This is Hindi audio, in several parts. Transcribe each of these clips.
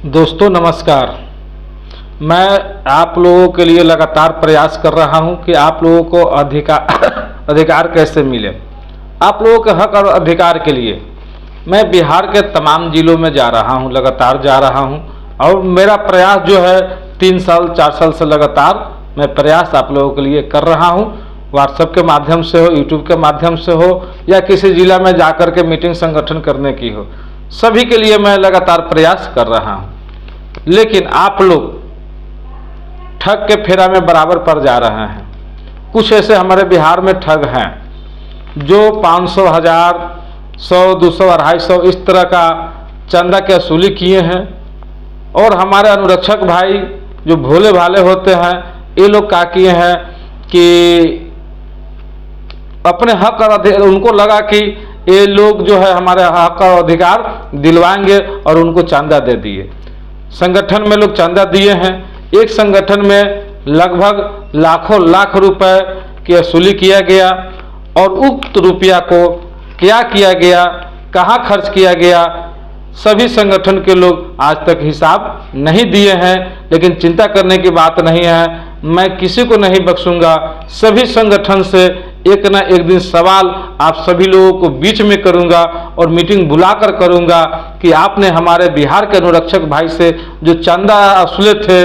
दोस्तों नमस्कार। मैं आप लोगों के लिए लगातार प्रयास कर रहा हूं कि आप लोगों को अधिकार कैसे मिले। आप लोगों के हक और अधिकार के लिए मैं बिहार के तमाम जिलों में जा रहा हूं, लगातार जा रहा हूं और मेरा प्रयास जो है 3 साल 4 साल से लगातार मैं प्रयास आप लोगों के लिए कर रहा हूं। व्हाट्सएप के माध्यम से हो, यूट्यूब के माध्यम से हो या किसी जिला में जाकर के मीटिंग संगठन करने की हो, सभी के लिए मैं लगातार प्रयास कर रहा हूं। लेकिन आप लोग ठग के फेरा में बराबर पड़ जा रहे हैं। कुछ ऐसे हमारे बिहार में ठग हैं जो 500, 1000, 100, 200, 250 इस तरह का चंदा की वसूली किए हैं। और हमारे अनुरक्षक भाई जो भोले भाले होते हैं, ये लोग क्या किए हैं कि अपने हक और उनको लगा कि ये लोग जो है हमारे हक और अधिकार दिलवाएंगे और उनको चंदा दे दिए। संगठन में लोग चंदा दिए हैं। एक संगठन में लगभग लाखों लाख रुपए की वसूली किया गया और उक्त रुपया को क्या किया गया, कहाँ खर्च किया गया, सभी संगठन के लोग आज तक हिसाब नहीं दिए हैं। लेकिन चिंता करने की बात नहीं है, मैं किसी को नहीं बख्शूंगा। सभी संगठन से एक न एक दिन सवाल आप सभी लोगों को बीच में करूंगा और मीटिंग बुलाकर करूंगा कि आपने हमारे बिहार के अनुरक्षक भाई से जो चंदा वसूले थे,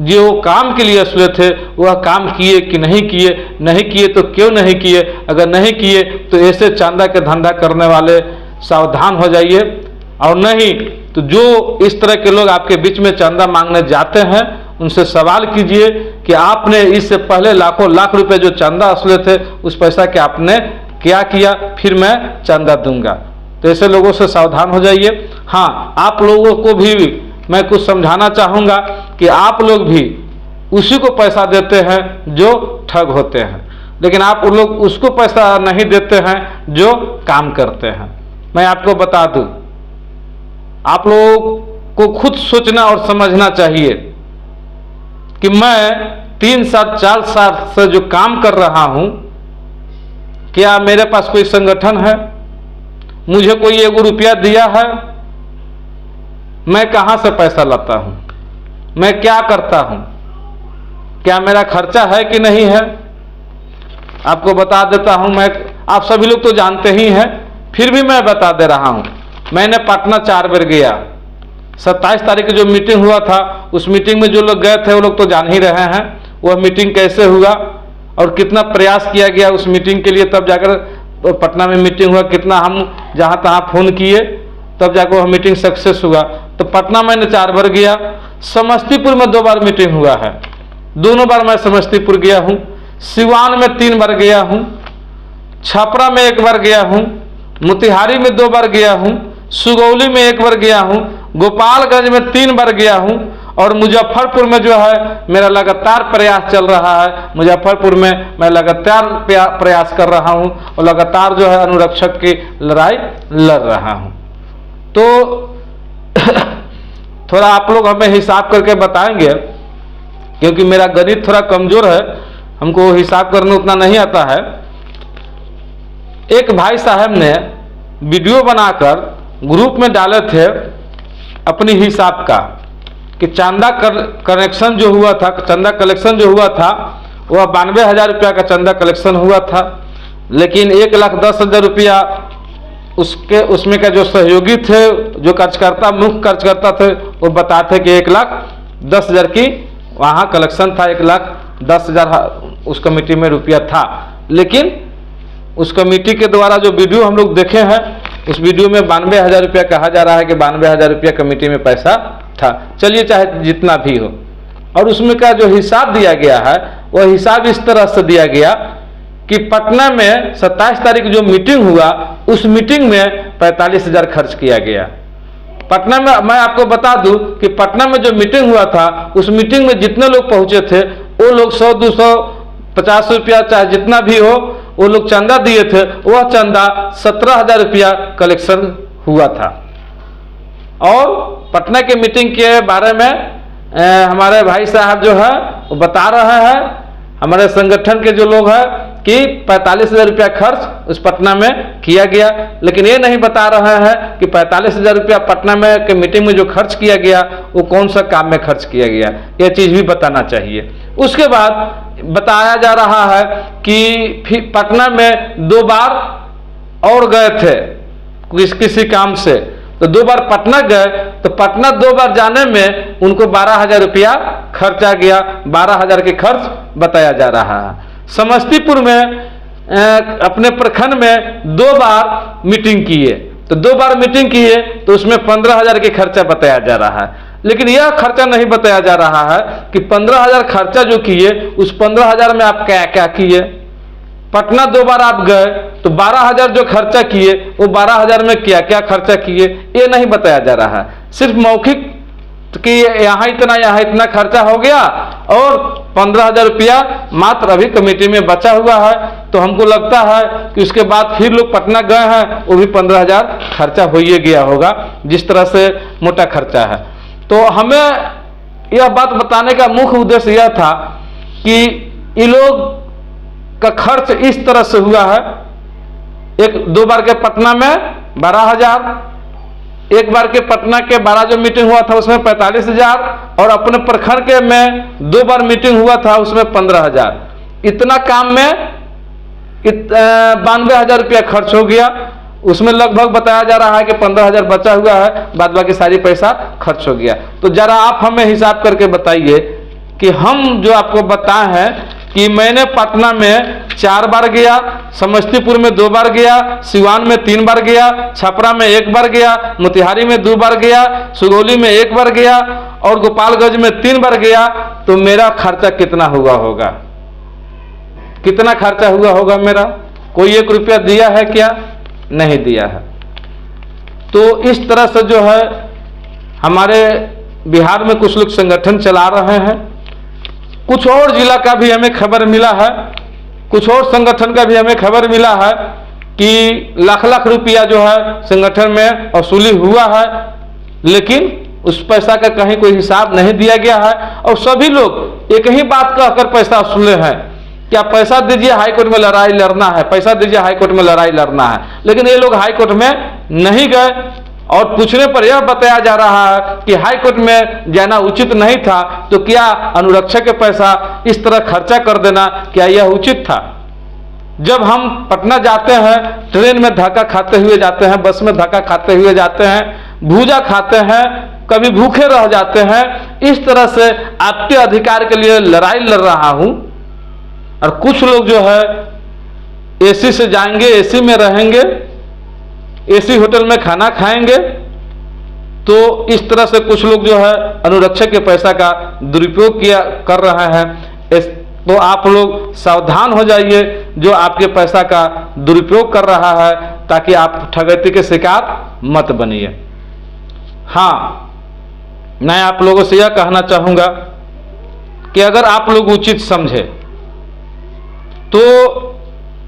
जो काम के लिए वसूले थे, वह काम किए कि नहीं किए, नहीं किए तो क्यों नहीं किए। अगर नहीं किए तो ऐसे चंदा के धंधा करने वाले सावधान हो जाइए। और नहीं तो जो इस तरह के लोग आपके बीच में चंदा मांगने जाते हैं, उनसे सवाल कीजिए कि आपने इससे पहले लाखों लाख रुपए जो चंदा वसूले थे, उस पैसा के आपने क्या किया, फिर मैं चंदा दूंगा। तो ऐसे लोगों से सावधान हो जाइए। हाँ, आप लोगों को भी मैं कुछ समझाना चाहूँगा कि आप लोग भी उसी को पैसा देते हैं जो ठग होते हैं, लेकिन आप लोग उसको पैसा नहीं देते हैं जो काम करते हैं। मैं आपको बता दूं, आप लोगों को खुद सोचना और समझना चाहिए कि मैं 3 साल 4 साल से जो काम कर रहा हूं, क्या मेरे पास कोई संगठन है, मुझे कोई 1 रुपया दिया है, मैं कहां से पैसा लाता हूं, मैं क्या करता हूं, क्या मेरा खर्चा है कि नहीं है, आपको बता देता हूं। मैं आप सभी लोग तो जानते ही हैं, फिर भी मैं बता दे रहा हूं। मैंने पटना 4 बार गया। 27 तारीख की जो मीटिंग हुआ था, उस मीटिंग में जो लोग गए थे वो लोग तो जान ही रहे हैं वह मीटिंग कैसे हुआ और कितना प्रयास किया गया उस मीटिंग के लिए। तब जाकर पटना में मीटिंग हुआ, कितना हम जहां तहां फोन किए, तब जाकर वह मीटिंग सक्सेस हुआ। तो पटना मैंने 4 बार गया। समस्तीपुर में 2 बार मीटिंग हुआ है, दोनों बार मैं समस्तीपुर गया हूं। सिवान में 3 बार गया हूं, छपरा में 1 बार गया हूं, मोतिहारी में 2 बार गया हूं, सुगौली में 1 बार गया हूं, गोपालगंज में 3 बार गया हूं और मुजफ्फरपुर में जो है मेरा लगातार प्रयास चल रहा है। मुजफ्फरपुर में मैं लगातार प्रयास कर रहा हूं और लगातार जो है अनुरक्षक की लड़ाई लड़ रहा हूं। तो थोड़ा आप लोग हमें हिसाब करके बताएंगे, क्योंकि मेरा गणित थोड़ा कमजोर है, हमको हिसाब करना उतना नहीं आता है। एक भाई साहब ने वीडियो बनाकर ग्रुप में डाले थे अपनी हिसाब का कि चंदा कलेक्शन जो हुआ था, चंदा कलेक्शन जो हुआ था वह 92,000 रुपया का चंदा कलेक्शन हुआ था। लेकिन 1,10,000 रुपया उसमें का जो सहयोगी थे, जो खर्चकर्ता, मुख्य खर्चकर्ता थे, वो बताते कि 1,10,000 की वहाँ कलेक्शन था, 1,10,000 उस कमेटी में रुपया था। लेकिन उस कमेटी के द्वारा जो वीडियो हम लोग देखे हैं, उस वीडियो में 92,000 रुपया कहा जा रहा है कि 92,000 रुपया कमेटी में पैसा था। चलिए चाहे जितना भी हो, और उसमें का जो हिसाब दिया गया है वह हिसाब इस तरह से दिया गया कि पटना में 27 तारीख जो मीटिंग हुआ, उस मीटिंग में 45,000 खर्च किया गया। पटना में मैं आपको बता दूं कि पटना में जो मीटिंग हुआ था, उस मीटिंग में जितने लोग पहुंचे थे वो लोग 100, 200, 50 रुपया चाहे जितना भी हो, वो लोग चंदा दिए थे। वह चंदा 17,000 रुपया कलेक्शन हुआ था। और पटना के मीटिंग के बारे में हमारे भाई साहब जो है वो बता रहे हैं, हमारे संगठन के जो लोग हैं, कि 45,000 रुपया खर्च उस पटना में किया गया, लेकिन ये नहीं बता रहे हैं कि 45,000 रुपया पटना में के मीटिंग में जो खर्च किया गया वो कौन सा काम में खर्च किया गया, यह चीज़ भी बताना चाहिए। उसके बाद बताया जा रहा है कि फिर पटना में 2 बार और गए थे किसी काम से, तो 2 बार पटना गए, तो पटना 2 बार जाने में उनको 12,000 रुपया खर्चा गया, 12,000 के खर्च बताया जा रहा है। समस्तीपुर में अपने प्रखंड में 2 बार मीटिंग किए, तो 2 बार मीटिंग किए तो उसमें 15,000 के खर्चा बताया जा रहा है, लेकिन यह खर्चा नहीं बताया जा रहा है कि 15,000 खर्चा जो किए उस 15,000 में आप क्या क्या किए। पटना 2 बार आप गए तो 12,000 जो खर्चा किए वो 12,000 में क्या क्या खर्चा किए ये नहीं बताया जा रहा है। सिर्फ मौखिक कि यहाँ इतना खर्चा हो गया और 15,000 रुपया मात्र अभी कमेटी में बचा हुआ है, तो हमको लगता है कि उसके बाद फिर लोग पटना गए हैं वो भी 15,000 खर्चा हो ही गया होगा, जिस तरह से मोटा खर्चा है। तो हमें यह बात बताने का मुख्य उद्देश्य यह था कि ये लोग का खर्च इस तरह से हुआ है। 2 बार के पटना में 12,000, 1 बार के पटना के 12 जो मीटिंग हुआ था उसमें 45,000, और अपने प्रखंड के में 2 बार मीटिंग हुआ था उसमें 15,000। इतना काम में 92,000 रुपया खर्च हो गया। उसमें लगभग बताया जा रहा है कि 15,000 बचा हुआ है, बाद बाकी सारी पैसा खर्च हो गया। तो जरा आप हमें हिसाब करके बताइए कि हम जो आपको बताए हैं कि मैंने पटना में 4 बार गया, समस्तीपुर में 2 बार गया, सिवान में 3 बार गया, छपरा में 1 बार गया, मोतिहारी में 2 बार गया, सुगौली में 1 बार गया और गोपालगंज में 3 बार गया, तो मेरा खर्चा कितना हुआ होगा? कितना खर्चा हुआ होगा मेरा? कोई 1 रुपया दिया है क्या? नहीं दिया है। तो इस तरह से जो है हमारे बिहार में कुछ लोग संगठन चला रहे हैं। कुछ और जिला का भी हमें खबर मिला है, कुछ और संगठन का भी हमें खबर मिला है कि लाख रुपया जो है संगठन में वसूली हुआ है, लेकिन उस पैसा का कहीं कोई हिसाब नहीं दिया गया है और सभी लोग एक ही बात कहकर पैसा वसूले हैं कि आप पैसा दीजिए, हाई कोर्ट में लड़ाई लड़ना है, पैसा दीजिए, हाई कोर्ट में लड़ाई लड़ना है। लेकिन ये लोग हाई कोर्ट में नहीं गए और पूछने पर यह बताया जा रहा है कि हाई कोर्ट में जाना उचित नहीं था, तो क्या अनुरक्षक के पैसा इस तरह खर्चा कर देना क्या यह उचित था? जब हम पटना जाते हैं ट्रेन में धक्का खाते हुए जाते हैं, बस में धक्का खाते हुए जाते हैं, भूजा खाते हैं, कभी भूखे रह जाते हैं। इस तरह से आपके अधिकार के लिए लड़ाई लड़ रहा हूं और कुछ लोग जो है एसी से जाएंगे, एसी में रहेंगे, एसी होटल में खाना खाएंगे। तो इस तरह से कुछ लोग जो है अनुरक्षक के पैसा का दुरुपयोग कर रहे हैं। तो आप लोग सावधान हो जाइए जो आपके पैसा का दुरुपयोग कर रहा है, ताकि आप ठगैती के शिकार मत बनिए। हाँ, मैं आप लोगों से यह कहना चाहूँगा कि अगर आप लोग उचित समझे तो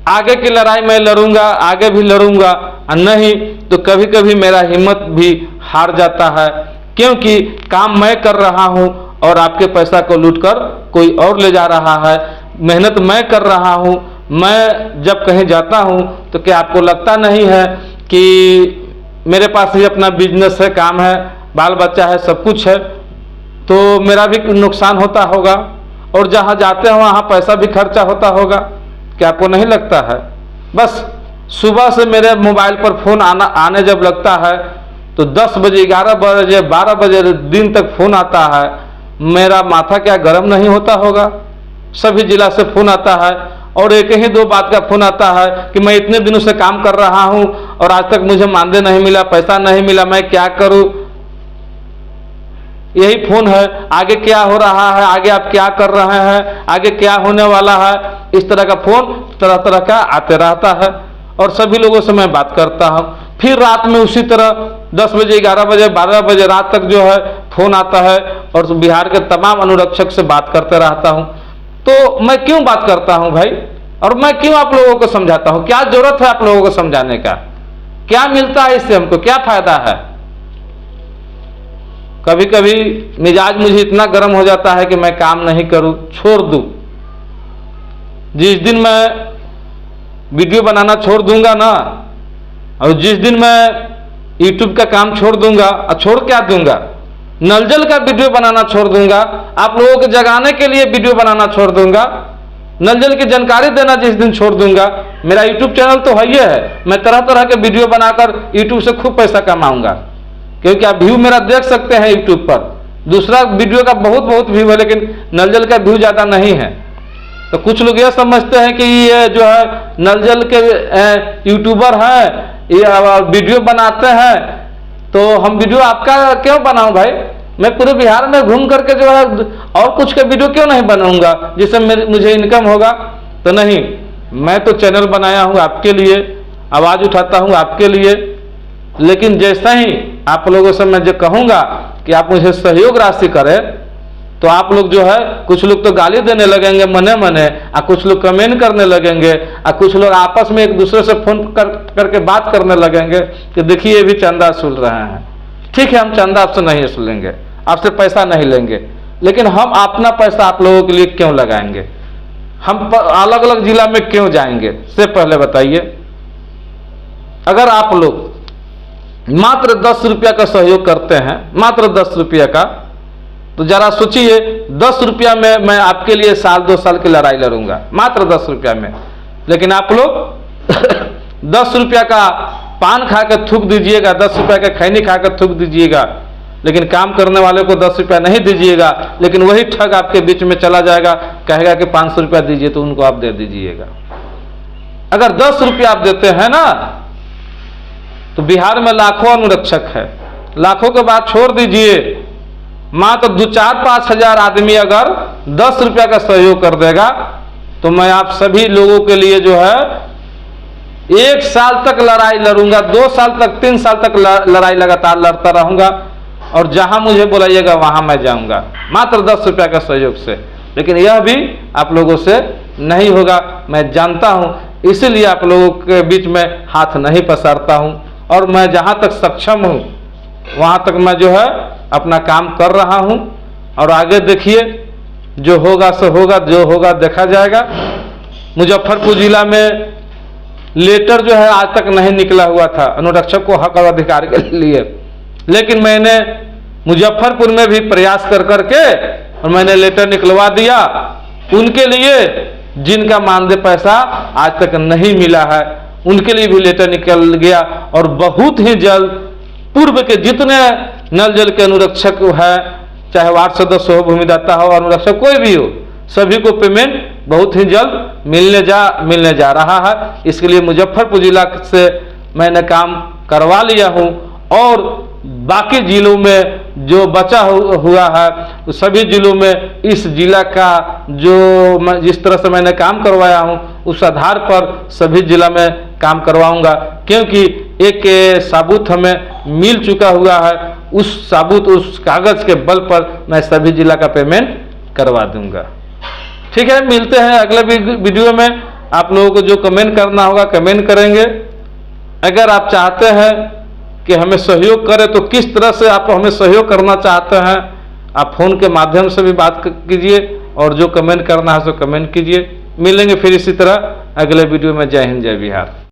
आगे की लड़ाई मैं लड़ूंगा, आगे भी लड़ूंगा, और नहीं तो कभी कभी मेरा हिम्मत भी हार जाता है, क्योंकि काम मैं कर रहा हूं और आपके पैसा को लूटकर कोई और ले जा रहा है। मेहनत मैं कर रहा हूं। मैं जब कहीं जाता हूं तो क्या आपको लगता नहीं है कि मेरे पास ही अपना बिजनेस है, काम है, बाल बच्चा है, सब कुछ है, तो मेरा भी नुकसान होता होगा और जहां जाते हैं वहां पैसा भी खर्चा होता होगा? क्या आपको नहीं लगता है? बस सुबह से मेरे मोबाइल पर फोन आने जब लगता है तो 10 बजे, 11 बजे, 12 बजे दिन तक फोन आता है, मेरा माथा क्या गर्म नहीं होता होगा? सभी जिला से फोन आता है और एक ही 2 बात का फोन आता है कि मैं इतने दिनों से काम कर रहा हूं और आज तक मुझे मानदेय नहीं मिला, पैसा नहीं मिला, मैं क्या करूं? यही फोन है। आगे क्या हो रहा है, आगे आप क्या कर रहे हैं, आगे क्या होने वाला है, इस तरह का फोन तरह तरह का आते रहता है और सभी लोगों से मैं बात करता हूं। फिर रात में उसी तरह 10 बजे, 11 बजे, 12 बजे रात तक जो है फोन आता है और बिहार के तमाम अनुरक्षक से बात करते रहता हूं। तो मैं क्यों बात करता हूं भाई, और मैं क्यों आप लोगों को समझाता हूं? क्या जरूरत है आप लोगों को समझाने का? क्या मिलता है इससे? हमको क्या फायदा है? कभी कभी मिजाज मुझे इतना गर्म हो जाता है कि मैं काम नहीं करूं, छोड़ दूं। जिस दिन मैं वीडियो बनाना छोड़ दूंगा ना, और जिस दिन मैं यूट्यूब का काम छोड़ दूंगा, और छोड़ क्या दूंगा, नल जल का वीडियो बनाना छोड़ दूंगा, आप लोगों को जगाने के लिए वीडियो बनाना छोड़ दूंगा, नल जल की जानकारी देना जिस दिन छोड़ दूंगा। मेरा यूट्यूब चैनल तो है ही है, मैं तरह तरह के वीडियो बनाकर यूट्यूब से खूब पैसा कमाऊंगा, क्योंकि आप व्यू मेरा देख सकते हैं यूट्यूब पर। दूसरा वीडियो का बहुत व्यू है, लेकिन नल जल का व्यू ज़्यादा नहीं है। तो कुछ लोग ये समझते हैं कि ये जो है नल जल के यूट्यूबर हैं, ये वीडियो बनाते हैं, तो हम वीडियो आपका क्यों बनाऊं भाई? मैं पूरे बिहार में घूम करके जो है और कुछ का वीडियो क्यों नहीं बनाऊंगा जिससे मुझे इनकम होगा? तो नहीं, मैं तो चैनल बनाया हूं आपके लिए, आवाज़ उठाता हूं आपके लिए। लेकिन जैसा ही आप लोगों से मैं जो कहूँगा कि आप मुझे सहयोग राशि करें, तो आप लोग जो है, कुछ लोग तो गाली देने लगेंगे मने मने, और कुछ लोग कमेंट करने लगेंगे, और कुछ लोग आपस में एक दूसरे से फोन करके बात करने लगेंगे कि देखिए ये भी चंदा वसूल रहे हैं। ठीक है, हम चंदा आपसे नहीं वसूलेंगे, आपसे पैसा नहीं लेंगे, लेकिन हम अपना पैसा आप लोगों के लिए क्यों लगाएंगे? हम अलग अलग जिला में क्यों जाएंगे? से पहले बताइए, अगर आप लोग मात्र 10 रुपया का सहयोग करते हैं, मात्र 10 रुपया का, तो जरा सोचिए 10 रुपया में मैं आपके लिए साल 2 साल की लड़ाई लड़ूंगा, मात्र 10 रुपया में। लेकिन आप लोग 10 रुपया का पान खा कर थूक दीजिएगा, 10 रुपया का खैनी खा कर थूक दीजिएगा, लेकिन काम करने वाले को 10 रुपया नहीं दीजिएगा। लेकिन वही ठग आपके बीच में चला जाएगा, कहेगा कि 500 रुपया दीजिए, तो उनको आप दे दीजिएगा। अगर 10 रुपया आप देते हैं ना, तो बिहार में लाखों अनुरक्षक है। लाखों के बाद छोड़ दीजिए, मात्र 2-4-5 हजार आदमी अगर 10 रुपया का सहयोग कर देगा, तो मैं आप सभी लोगों के लिए जो है 1 साल तक लड़ाई लड़ूंगा, 2 साल तक, 3 साल तक लड़ाई लगातार लड़ता रहूंगा, और जहां मुझे बुलाइएगा वहां मैं जाऊंगा, मात्र 10 रुपया का सहयोग से। लेकिन यह भी आप लोगों से नहीं होगा, मैं जानता हूं, इसीलिए आप लोगों के बीच में हाथ नहीं पसारता हूं, और मैं जहां तक सक्षम हूं वहां तक मैं जो है अपना काम कर रहा हूं। और आगे देखिए, जो होगा सो होगा, जो होगा देखा जाएगा। मुजफ्फरपुर जिला में लेटर जो है आज तक नहीं निकला हुआ था अनुरक्षक को हक और अधिकार के लिए, लेकिन मैंने मुजफ्फरपुर में भी प्रयास कर करके और मैंने लेटर निकलवा दिया उनके लिए, जिनका मानदेय पैसा आज तक नहीं मिला है, उनके लिए भी लेटर निकल गया। और बहुत ही जल्द पूर्व के जितने नल जल के अनुरक्षक है, चाहे वार्ड सदस्य हो, भूमिदाता हो, अनुरक्षक कोई भी हो, सभी को पेमेंट बहुत ही जल्द मिलने जा रहा है। इसके लिए मुजफ्फरपुर जिला से मैंने काम करवा लिया हूं, और बाकी जिलों में जो बचा हुआ है सभी जिलों में इस जिला का जो जिस तरह से मैंने काम करवाया हूं, उस आधार पर सभी जिला में काम करवाऊंगा, क्योंकि एक साबूत हमें मिल चुका हुआ है। उस साबूत, उस कागज के बल पर मैं सभी जिला का पेमेंट करवा दूंगा। ठीक है, मिलते हैं अगले वीडियो में। आप लोगों को जो कमेंट करना होगा कमेंट करेंगे। अगर आप चाहते हैं कि हमें सहयोग करें, तो किस तरह से आप हमें सहयोग करना चाहते हैं, आप फोन के माध्यम से भी बात कीजिए, और जो कमेंट करना है सो कमेंट कीजिए। मिलेंगे फिर इसी तरह अगले वीडियो में। जय हिंद, जय बिहार।